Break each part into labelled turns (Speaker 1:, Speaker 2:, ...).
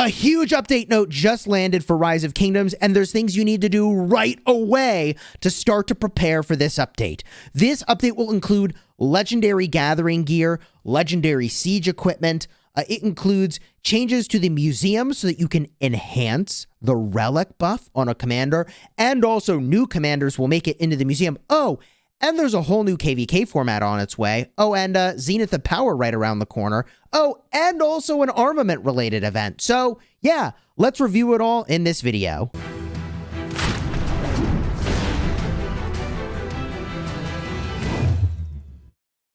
Speaker 1: A huge update note just landed for Rise of Kingdoms, and there's things you need to do right away to start to prepare for this update. This update will include legendary gathering gear, legendary siege equipment. It includes changes to the museum so that you can enhance the relic buff on a commander, and also new commanders will make it into the museum. Oh, and there's a whole new KvK format on its way. Oh, and Zenith of Power right around the corner. Oh, and also an armament-related event. So, yeah, let's review it all in this video.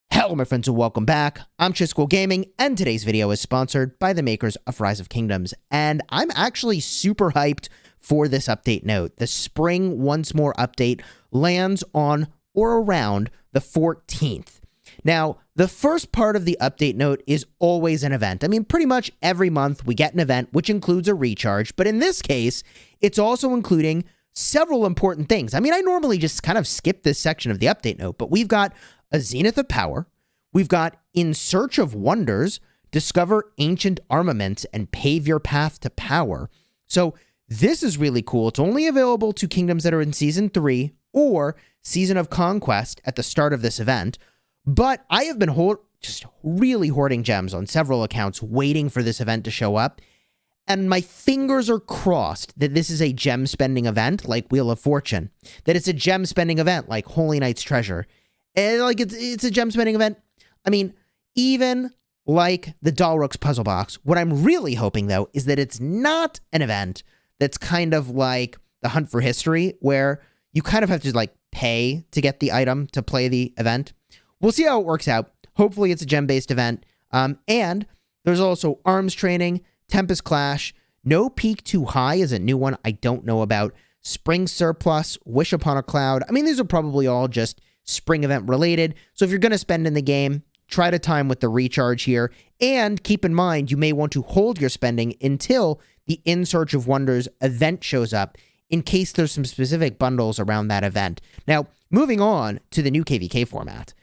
Speaker 1: Hello, my friends, and welcome back. I'm Chisgule Gaming, and today's video is sponsored by the makers of Rise of Kingdoms. And I'm actually super hyped for this update note. The Spring Once More update lands on or around the 14th. Now, the first part of the update note is always an event. I mean, pretty much every month we get an event, which includes a recharge. But in this case, it's also including several important things. I mean, I normally just kind of skip this section of the update note, but we've got a Zenith of Power. We've got In Search of Wonders, discover ancient armaments and pave your path to power. So this is really cool. It's only available to kingdoms that are in Season 3 or Season of Conquest at the start of this event. But I have been just really hoarding gems on several accounts waiting for this event to show up. And my fingers are crossed that this is a gem spending event like Wheel of Fortune. That it's a gem spending event like Holy Knight's Treasure. And like it's a gem spending event. I mean, even like the Dalruk's Puzzle Box, what I'm really hoping, though, is that it's not an event that's kind of like the Hunt for History, where you kind of have to, like, pay to get the item to play the event. We'll see how it works out. Hopefully it's a gem-based event. And there's also Arms Training, Tempest Clash, No Peak Too High is a new one I don't know about, Spring Surplus, Wish Upon a Cloud. I mean, these are probably all just spring event related. So if you're going to spend in the game, try to time with the recharge here. And keep in mind, you may want to hold your spending until the In Search of Wonders event shows up, in case there's some specific bundles around that event. Now, moving on to the new KvK format.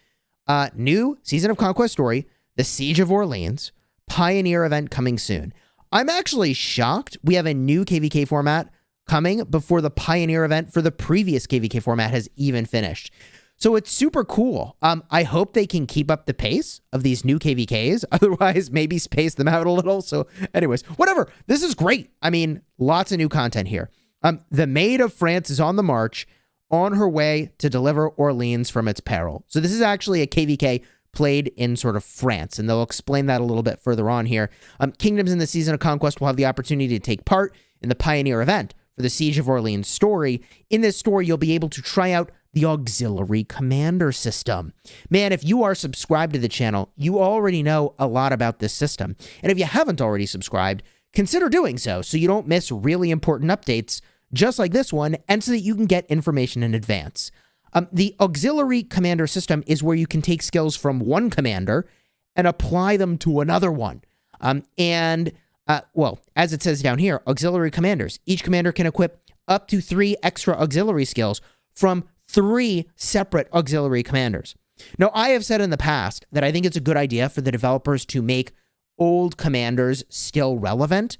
Speaker 1: New Season of Conquest story, the Siege of Orleans, Pioneer event coming soon. I'm actually shocked we have a new KvK format coming before the Pioneer event for the previous KvK format has even finished. So it's super cool. I hope they can keep up the pace of these new KvKs. Otherwise, maybe space them out a little. So anyways, whatever. This is great. I mean, lots of new content here. The Maid of France is on the march, on her way to deliver Orleans from its peril. So this is actually a KvK played in sort of France, and they'll explain that a little bit further on here. Kingdoms in the Season of Conquest will have the opportunity to take part in the Pioneer event for the Siege of Orleans story. In this story, you'll be able to try out the Auxiliary Commander system. Man, if you are subscribed to the channel, you already know a lot about this system. And if you haven't already subscribed, consider doing so you don't miss really important updates just like this one, and so that you can get information in advance. The Auxiliary Commander system is where you can take skills from one commander and apply them to another one. Well, as it says down here, Auxiliary Commanders. Each commander can equip up to 3 extra auxiliary skills from 3 separate auxiliary commanders. Now, I have said in the past that I think it's a good idea for the developers to make old commanders still relevant.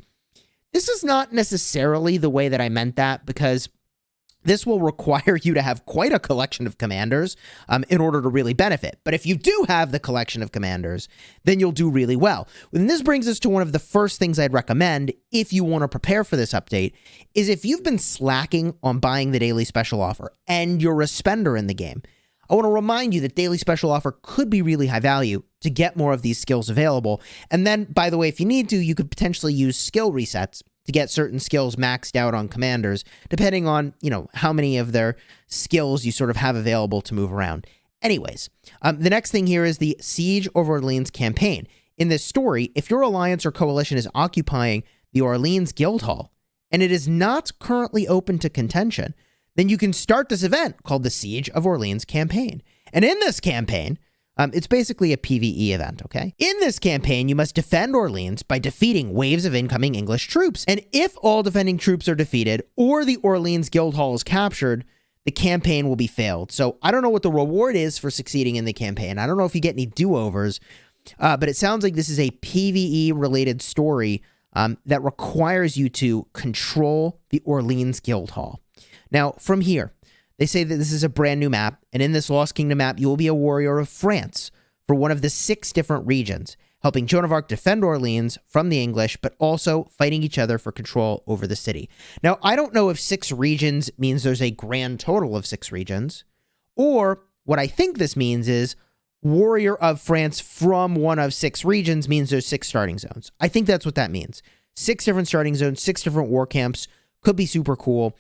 Speaker 1: This is not necessarily the way that I meant that, because this will require you to have quite a collection of commanders in order to really benefit. But if you do have the collection of commanders, then you'll do really well. And this brings us to one of the first things I'd recommend if you want to prepare for this update, is if you've been slacking on buying the daily special offer and you're a spender in the game, I want to remind you that daily special offer could be really high value to get more of these skills available. And then, by the way, if you need to, you could potentially use skill resets to get certain skills maxed out on commanders, depending on, how many of their skills you sort of have available to move around. Anyways, the next thing here is the Siege of Orleans campaign. In this story, if your alliance or coalition is occupying the Orleans Guildhall, and it is not currently open to contention, then you can start this event called the Siege of Orleans campaign. And in this campaign, it's basically a PvE event, okay? In this campaign, you must defend Orleans by defeating waves of incoming English troops. And if all defending troops are defeated or the Orleans Guildhall is captured, the campaign will be failed. So I don't know what the reward is for succeeding in the campaign. I don't know if you get any do-overs, but it sounds like this is a PvE-related story that requires you to control the Orleans Guildhall. Now, from here, they say that this is a brand new map, and in this Lost Kingdom map, you will be a warrior of France for one of the 6 different regions, helping Joan of Arc defend Orleans from the English, but also fighting each other for control over the city. Now, I don't know if 6 regions means there's a grand total of 6 regions, or what I think this means is warrior of France from one of 6 regions means there's 6 starting zones. I think that's what that means. 6 different starting zones, 6 different war camps. Could be super cool.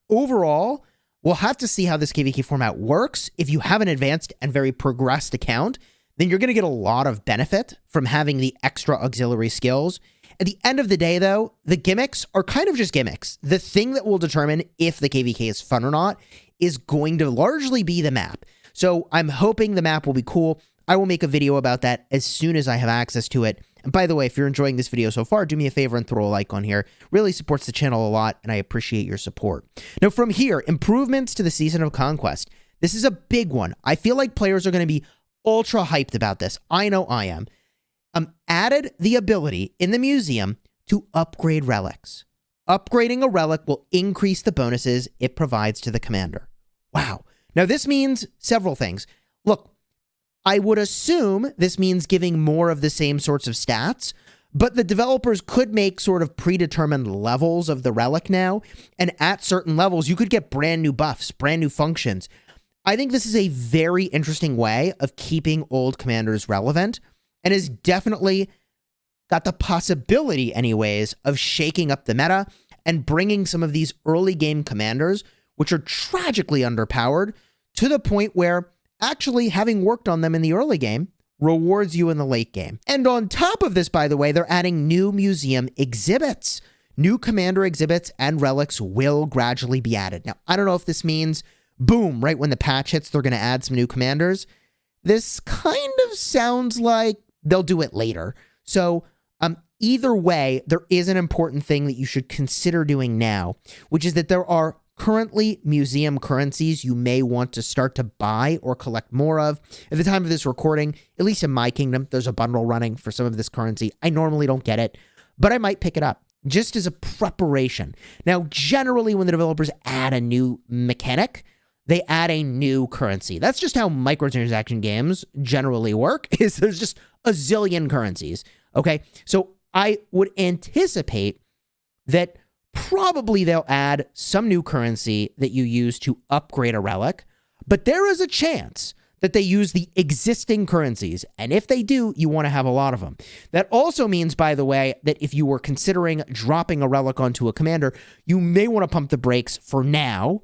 Speaker 1: Overall, we'll have to see how this KvK format works. If you have an advanced and very progressed account, then you're going to get a lot of benefit from having the extra auxiliary skills. At the end of the day, though, the gimmicks are kind of just gimmicks. The thing that will determine if the KvK is fun or not is going to largely be the map. So I'm hoping the map will be cool. I will make a video about that as soon as I have access to it. And by the way, if you're enjoying this video so far, do me a favor and throw a like on here. Really supports the channel a lot, and I appreciate your support. Now, from here, improvements to the Season of Conquest. This is a big one. I feel like players are going to be ultra hyped about this. I know I am. Added the ability in the museum to upgrade relics. Upgrading a relic will increase the bonuses it provides to the commander. Wow. Now, this means several things. Look, I would assume this means giving more of the same sorts of stats, but the developers could make sort of predetermined levels of the relic now, and at certain levels, you could get brand new buffs, brand new functions. I think this is a very interesting way of keeping old commanders relevant, and has definitely got the possibility, anyways, of shaking up the meta and bringing some of these early game commanders, which are tragically underpowered, to the point where actually having worked on them in the early game rewards you in the late game. And on top of this, by the way, they're adding new museum exhibits. New commander exhibits and relics will gradually be added. Now, I don't know if this means, boom, right when the patch hits, they're going to add some new commanders. This kind of sounds like they'll do it later. So either way, there is an important thing that you should consider doing now, which is that there are currently museum currencies you may want to start to buy or collect more of. At the time of this recording, at least in my kingdom, there's a bundle running for some of this currency. I normally don't get it, but I might pick it up just as a preparation. Now, generally, when the developers add a new mechanic, they add a new currency. That's just how microtransaction games generally work, is there's just a zillion currencies, okay? So I would anticipate that probably they'll add some new currency that you use to upgrade a relic, but there is a chance that they use the existing currencies, and if they do, you want to have a lot of them. That also means, by the way, that if you were considering dropping a relic onto a commander, you may want to pump the brakes for now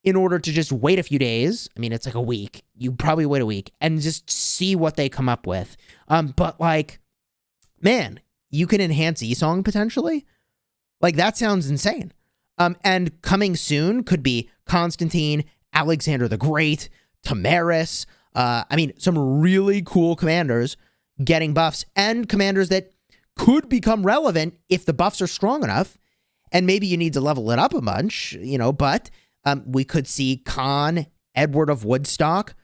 Speaker 1: in order to just wait a few days. I mean, it's like a week. You probably wait a week and just see what they come up with. But like, man, you can enhance Esong potentially. Like, that sounds insane. And coming soon could be Constantine, Alexander the Great, Tamaris. I mean, some really cool commanders getting buffs, and commanders that could become relevant if the buffs are strong enough. And maybe you need to level it up a bunch, you know, but we could see Khan, Edward of Woodstock.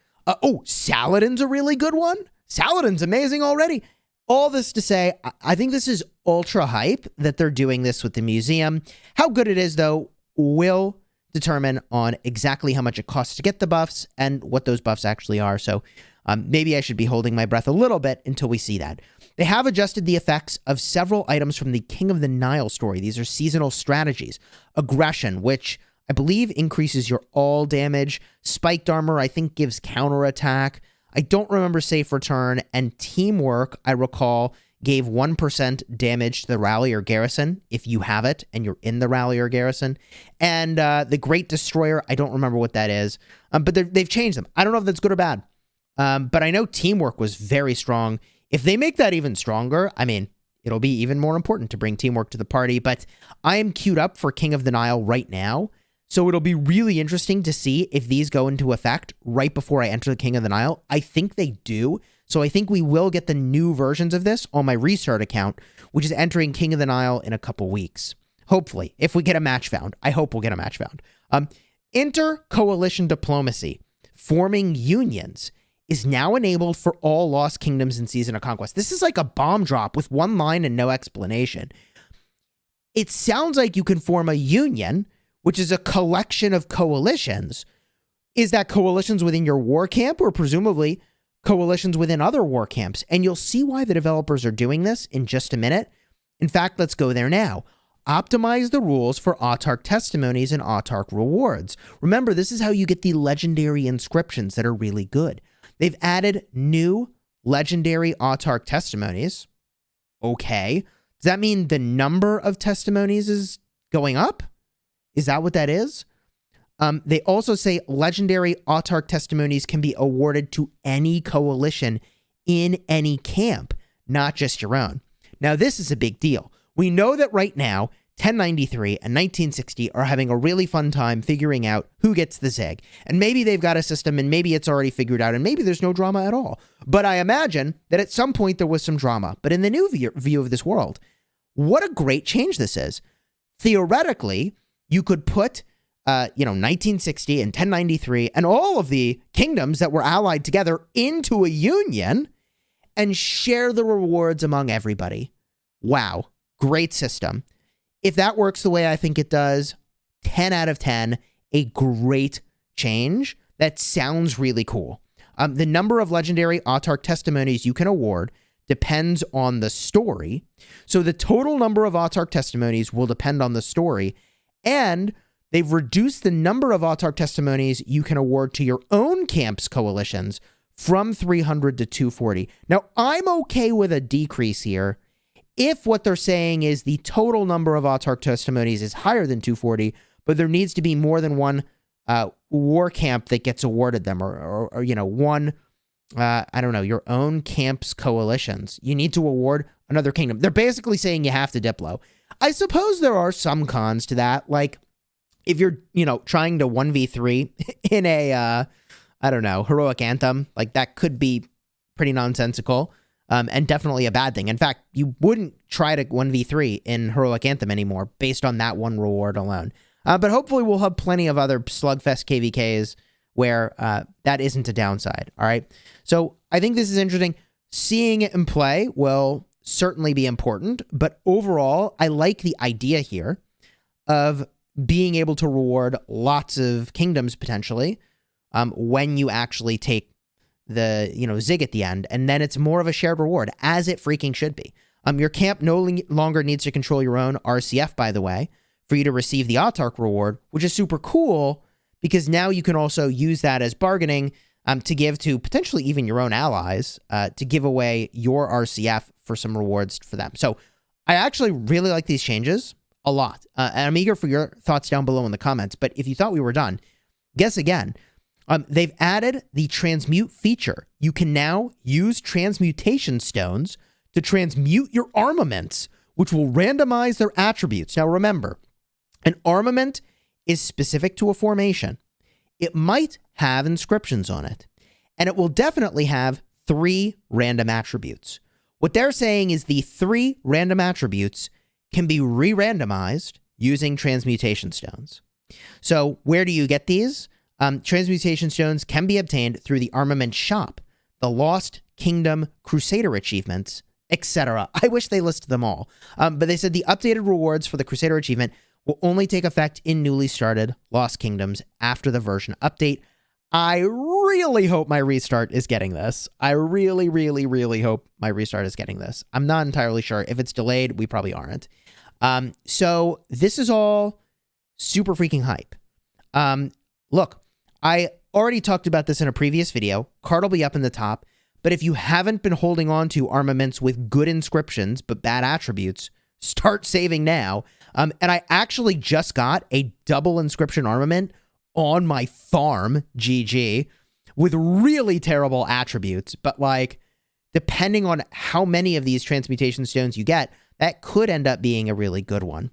Speaker 1: Saladin's a really good one. Saladin's amazing already. All this to say, I think this is ultra hype that they're doing this with the museum. How good it is, though, will determine on exactly how much it costs to get the buffs and what those buffs actually are. So maybe I should be holding my breath a little bit until we see that. They have adjusted the effects of several items from the King of the Nile story. These are seasonal strategies. Aggression, which I believe increases your all damage. Spiked armor, I think, gives counterattack. I don't remember safe return, and teamwork, I recall, gave 1% damage to the rally or garrison if you have it and you're in the rally or garrison. And the Great Destroyer, I don't remember what that is, but they've changed them. I don't know if that's good or bad, but I know teamwork was very strong. If they make that even stronger, I mean, it'll be even more important to bring teamwork to the party, but I am queued up for King of the Nile right now. So it'll be really interesting to see if these go into effect right before I enter the King of the Nile. I think they do. So I think we will get the new versions of this on my restart account, which is entering King of the Nile in a couple weeks. Hopefully, if we get a match found. I hope we'll get a match found. Inter-coalition diplomacy, forming unions, is now enabled for all Lost Kingdoms in Season of Conquest. This is like a bomb drop with one line and no explanation. it sounds like you can form a union, which is a collection of coalitions. Is that coalitions within your war camp or presumably coalitions within other war camps? And you'll see why the developers are doing this in just a minute. In fact, let's go there now. Optimize the rules for Autarch testimonies and Autarch rewards. Remember, this is how you get the legendary inscriptions that are really good. They've added new legendary Autarch testimonies. Okay. Does that mean the number of testimonies is going up? Is that what that is? They also say legendary Autarch testimonies can be awarded to any coalition in any camp, not just your own. Now, this is a big deal. We know that right now, 1093 and 1960 are having a really fun time figuring out who gets the Zig. And maybe they've got a system and maybe it's already figured out and maybe there's no drama at all. But I imagine that at some point there was some drama. But in the new view of this world, what a great change this is. Theoretically, you could put 1960 and 1093 and all of the kingdoms that were allied together into a union and share the rewards among everybody. Wow. Great system. If that works the way I think it does, 10 out of 10, a great change. That sounds really cool. The number of legendary Autarch testimonies you can award depends on the story. So the total number of Autarch testimonies will depend on the story. And they've reduced the number of Autarch testimonies you can award to your own camp's coalitions from 300 to 240. Now, I'm okay with a decrease here if what they're saying is the total number of Autarch testimonies is higher than 240, but there needs to be more than one war camp that gets awarded them, or one, your own camp's coalitions. You need to award another kingdom. They're basically saying you have to Diplo. I suppose there are some cons to that, like if you're, trying to 1v3 in a, heroic anthem, like that could be pretty nonsensical. And definitely a bad thing. In fact, you wouldn't try to 1v3 in Heroic Anthem anymore based on that one reward alone. But hopefully we'll have plenty of other slugfest KvKs where that isn't a downside, all right? So I think this is interesting. Seeing it in play will certainly be important, but overall, I like the idea here of being able to reward lots of kingdoms potentially when you actually take the Zig at the end, and then it's more of a shared reward, as it freaking should be. Your camp no longer needs to control your own RCF, by the way, for you to receive the Autarch reward, which is super cool because now you can also use that as bargaining to give to potentially even your own allies to give away your RCF for some rewards for them. So I actually really like these changes a lot, and I'm eager for your thoughts down below in the comments. But if you thought we were done, guess again. They've added the transmute feature. You can now use transmutation stones to transmute your armaments, which will randomize their attributes. Now remember, an armament is specific to a formation. It might have inscriptions on it, and it will definitely have 3 random attributes. What they're saying is the 3 random attributes can be re-randomized using transmutation stones. So where do you get these? Transmutation stones can be obtained through the Armament Shop, the Lost Kingdom Crusader achievements, etc. I wish they listed them all. But they said the updated rewards for the Crusader achievement will only take effect in newly started Lost Kingdoms after the version update. I really hope my restart is getting this. I really, really, really hope my restart is getting this. I'm not entirely sure. If it's delayed, we probably aren't. So this is all super freaking hype. Look, I already talked about this in a previous video. Card will be up in the top. But if you haven't been holding on to armaments with good inscriptions but bad attributes, start saving now. And I actually just got a double inscription armament on my farm, GG, with really terrible attributes. But like, depending on how many of these transmutation stones you get, that could end up being a really good one.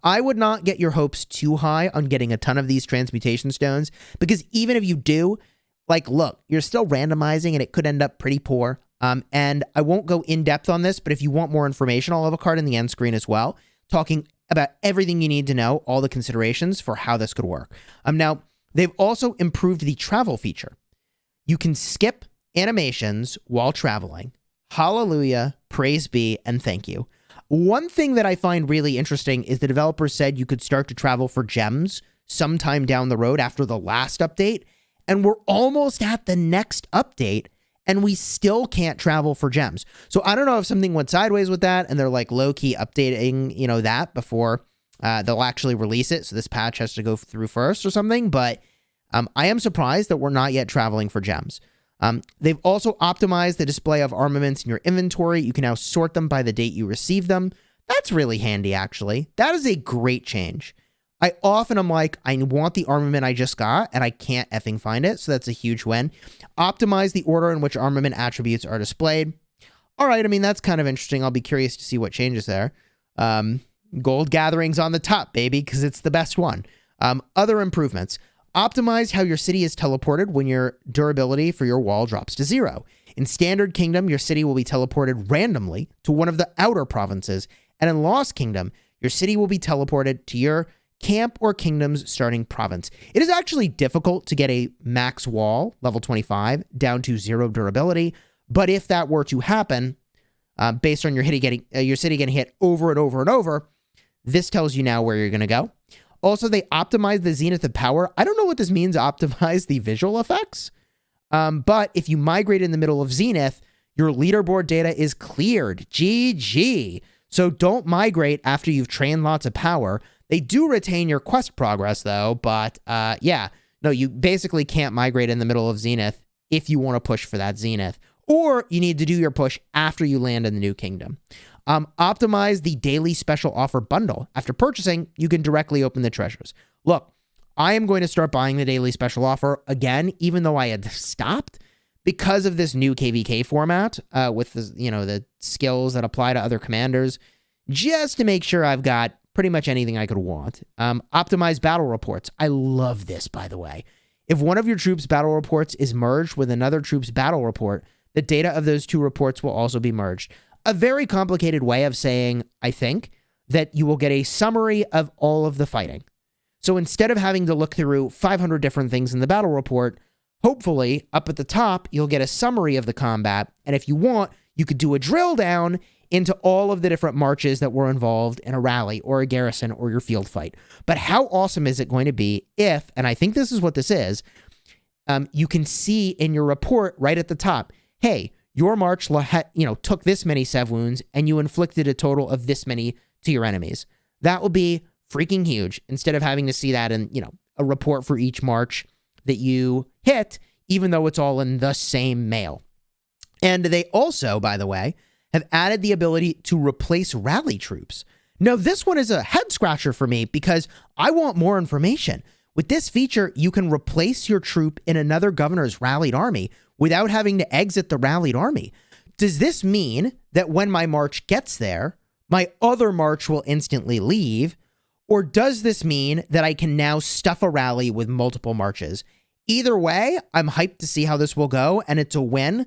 Speaker 1: I would not get your hopes too high on getting a ton of these transmutation stones, because even if you do, like, look, you're still randomizing and it could end up pretty poor. And I won't go in depth on this, but if you want more information, I'll have a card in the end screen as well, talking about everything you need to know, all the considerations for how this could work. Now, they've also improved the travel feature. You can skip animations while traveling. Hallelujah, praise be, and thank you. One thing that I find really interesting is the developers said you could start to travel for gems sometime down the road after the last update, and we're almost at the next update, and we still can't travel for gems. So I don't know if something went sideways with that, and they're like low-key updating, that before they'll actually release it, so this patch has to go through first or something, but I am surprised that we're not yet traveling for gems. They've also optimized the display of armaments in your inventory. You can now sort them by the date you receive them. That's really handy, actually. That is a great change. I often am like, I want the armament I just got, and I can't effing find it, so that's a huge win. Optimize the order in which armament attributes are displayed. All right, I mean, that's kind of interesting. I'll be curious to see what changes there. Gold gatherings on the top, baby, because it's the best one. Other improvements. Optimize how your city is teleported when your durability for your wall drops to 0. In Standard Kingdom, your city will be teleported randomly to one of the outer provinces, and in Lost Kingdom, your city will be teleported to your camp or kingdom's starting province. It is actually difficult to get a max wall, level 25, down to 0 durability, but if that were to happen, based on your city getting hit over and over and over, this tells you now where you're going to go. Also, they optimize the zenith of power. I don't know what this means, optimize the visual effects. But if you migrate in the middle of zenith, your leaderboard data is cleared. GG. So don't migrate after you've trained lots of power. They do retain your quest progress, though. But no, you basically can't migrate in the middle of zenith if you want to push for that zenith. Or you need to do your push after you land in the new kingdom. Optimize the daily special offer bundle. After purchasing, you can directly open the treasures. Look, I am going to start buying the daily special offer again, even though I had stopped because of this new KvK format with the skills that apply to other commanders, just to make sure I've got pretty much anything I could want. Optimize battle reports. I love this, by the way. If one of your troops' battle reports is merged with another troop's battle report, the data of those two reports will also be merged. A very complicated way of saying, I think, that you will get a summary of all of the fighting. So instead of having to look through 500 different things in the battle report, hopefully, up at the top, you'll get a summary of the combat. And if you want, you could do a drill down into all of the different marches that were involved in a rally or a garrison or your field fight. But how awesome is it going to be if, and I think this is what this is, you can see in your report right at the top, hey, your march took this many sev wounds and you inflicted a total of this many to your enemies. That will be freaking huge instead of having to see that in, a report for each march that you hit, even though it's all in the same mail. And they also, by the way, have added the ability to replace rally troops. Now, this one is a head scratcher for me because I want more information. With this feature, you can replace your troop in another governor's rallied army without having to exit the rallied army. Does this mean that when my march gets there, my other march will instantly leave? Or does this mean that I can now stuff a rally with multiple marches? Either way, I'm hyped to see how this will go, and it's a win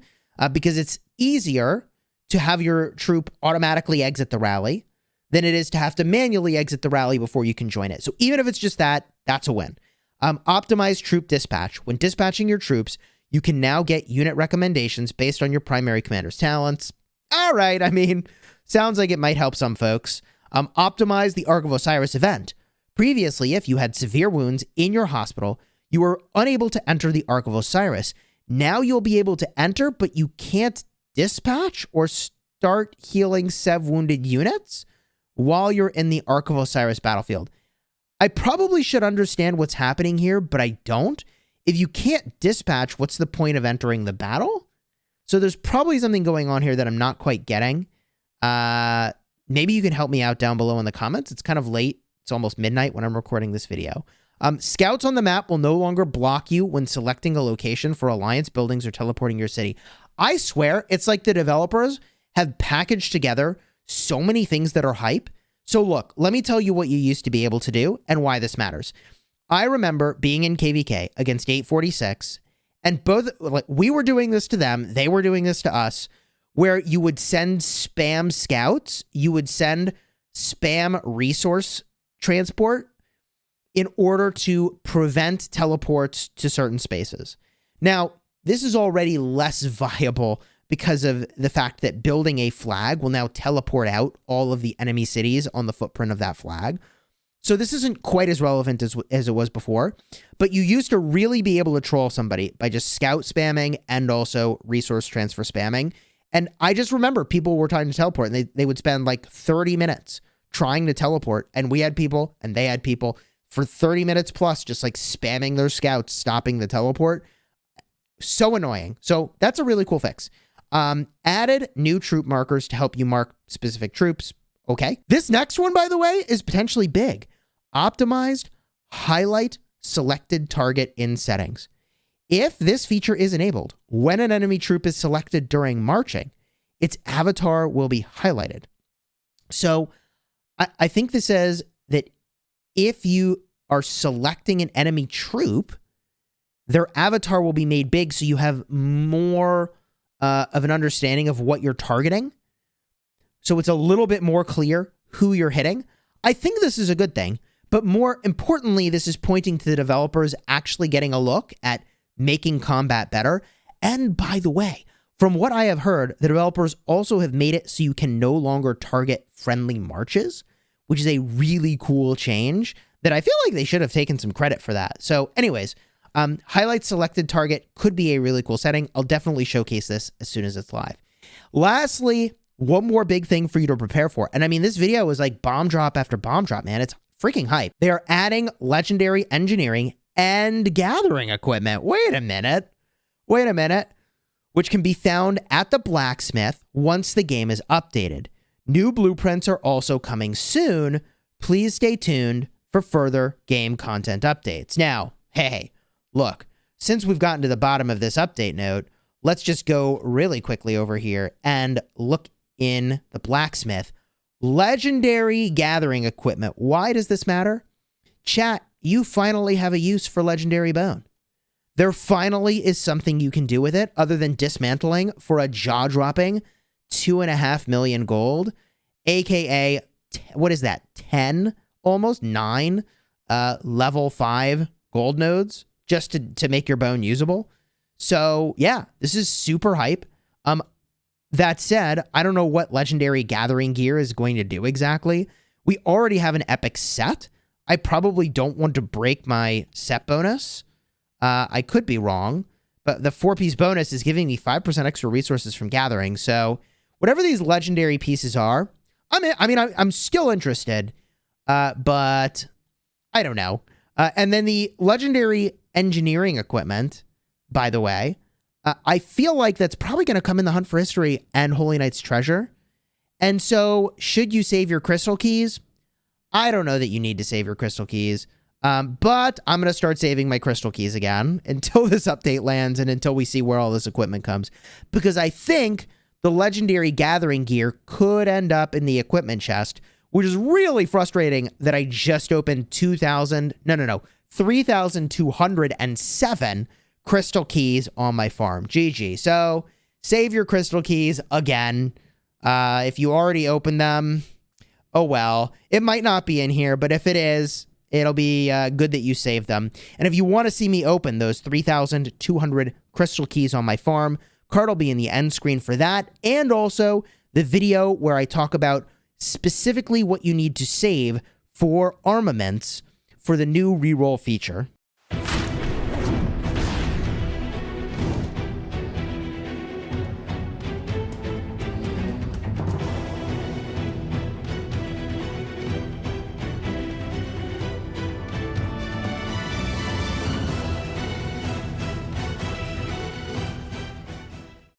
Speaker 1: because it's easier to have your troop automatically exit the rally than it is to have to manually exit the rally before you can join it. So even if it's just that, that's a win. Optimize troop dispatch. When dispatching your troops, you can now get unit recommendations based on your primary commander's talents. All right, I mean, sounds like it might help some folks. Optimize the Ark of Osiris event. Previously, if you had severe wounds in your hospital, you were unable to enter the Ark of Osiris. Now you'll be able to enter, but you can't dispatch or start healing sev wounded units while you're in the Ark of Osiris battlefield. I probably should understand what's happening here, but I don't. If you can't dispatch, what's the point of entering the battle? So there's probably something going on here that I'm not quite getting. Maybe you can help me out down below in the comments. It's kind of late. It's almost midnight when I'm recording this video. Scouts on the map will no longer block you when selecting a location for alliance buildings or teleporting your city. I swear, it's like the developers have packaged together so many things that are hype. So look, let me tell you what you used to be able to do and why this matters. I remember being in KvK against 846, and both, we were doing this to them, they were doing this to us, where you would send spam scouts, you would send spam resource transport in order to prevent teleports to certain spaces. Now, this is already less viable because of the fact that building a flag will now teleport out all of the enemy cities on the footprint of that flag. So this isn't quite as relevant as it was before, but you used to really be able to troll somebody by just scout spamming and also resource transfer spamming. And I just remember people were trying to teleport, and they would spend like 30 minutes trying to teleport, and we had people and they had people for 30 minutes plus just like spamming their scouts, stopping the teleport. So annoying. So that's a really cool fix. Added new troop markers to help you mark specific troops. Okay. This next one, by the way, is potentially big. Optimized highlight selected target in settings. If this feature is enabled, when an enemy troop is selected during marching, its avatar will be highlighted. So I think this says that if you are selecting an enemy troop, their avatar will be made big so you have more of an understanding of what you're targeting. So it's a little bit more clear who you're hitting. I think this is a good thing, but more importantly, this is pointing to the developers actually getting a look at making combat better. And by the way, from what I have heard, the developers also have made it so you can no longer target friendly marches, which is a really cool change that I feel like they should have taken some credit for that. So anyways, highlight selected target could be a really cool setting. I'll definitely showcase this as soon as it's live. Lastly, one more big thing for you to prepare for. And I mean, this video is like bomb drop after bomb drop, man. It's freaking hype. They are adding legendary engineering and gathering equipment. Wait a minute, which can be found at the blacksmith once the game is updated. New blueprints are also coming soon. Please stay tuned for further game content updates. Now, hey, look, since we've gotten to the bottom of this update note, let's just go really quickly over here and look in the blacksmith. Legendary gathering equipment. Why does this matter? Chat, you finally have a use for legendary bone. There finally is something you can do with it other than dismantling for a jaw-dropping 2.5 million gold, aka, what is that, 10, almost 9 level 5 gold nodes just to make your bone usable. So yeah, this is super hype. That said, I don't know what legendary gathering gear is going to do exactly. We already have an epic set. I probably don't want to break my set bonus. I could be wrong, but the 4-piece bonus is giving me 5% extra resources from gathering. So whatever these legendary pieces are, I'm still interested, but I don't know. And then the legendary engineering equipment, by the way, I feel like that's probably going to come in the Hunt for History and Holy Knight's Treasure. And so should you save your crystal keys? I don't know that you need to save your crystal keys, but I'm going to start saving my crystal keys again until this update lands and until we see where all this equipment comes. Because I think the legendary gathering gear could end up in the equipment chest, which is really frustrating that I just opened 3,207 crystal keys on my farm. GG. So save your crystal keys again. If you already opened them, oh well. It might not be in here, but if it is, it'll be good that you saved them. And if you want to see me open those 3,200 crystal keys on my farm, card will be in the end screen for that, and also the video where I talk about specifically what you need to save for armaments for the new reroll feature.